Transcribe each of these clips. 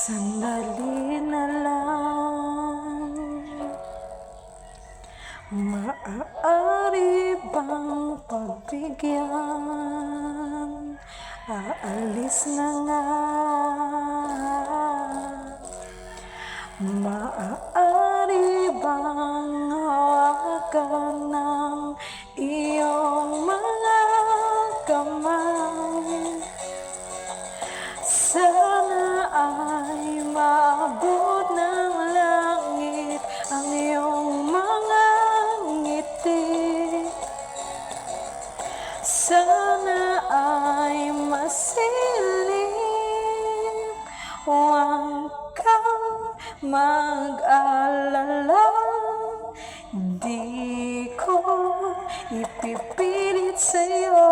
Sandali na lang, maaari bang pagbigyan? Aalis na nga. Maaari bang hawakan ng iyong mga kamay? Sana ay maabot ng langit ang iyong mga ngiti. Sana ay masilip, huwag kang mag-alala. Di ko ipipilit sa'yo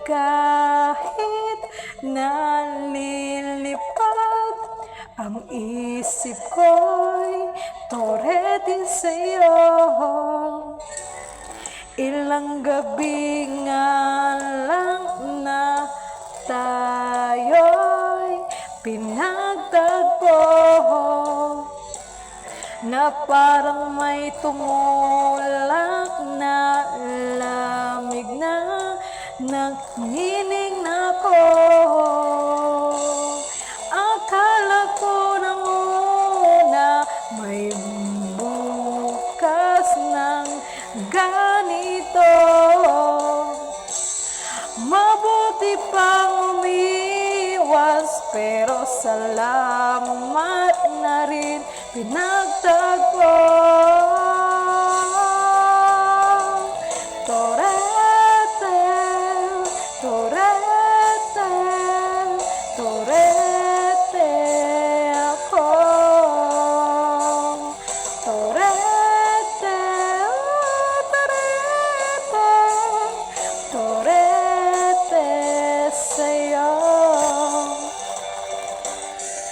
kahit nalilipad ang isip ko'y torete sa'yo. Ilang gabi nga lang na tayo'y pinagtagpo, na parang may tumulak na lamig na nanginig na ko. Akala ko nang una may bukas ng ganito. Mabuti pang umiwas, pero salamat na rin pinagtagpo. Torete, torete, torete ako. Torete, torete, torete sa'yo.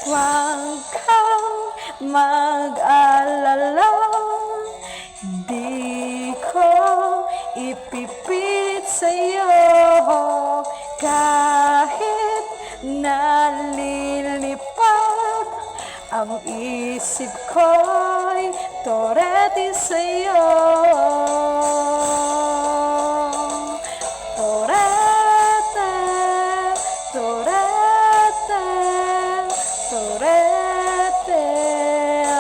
Huwag kang mag-alala, di ko ipipilit sa'yo kahit nalilipad ang isip ko'y torete sa'yo. Torete, torete, torete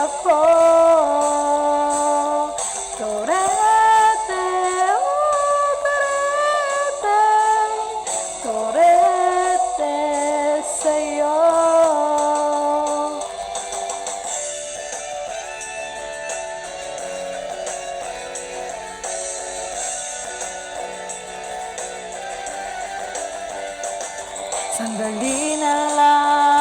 ako. Torete, torete, torete sa'yo. Sandali na lang,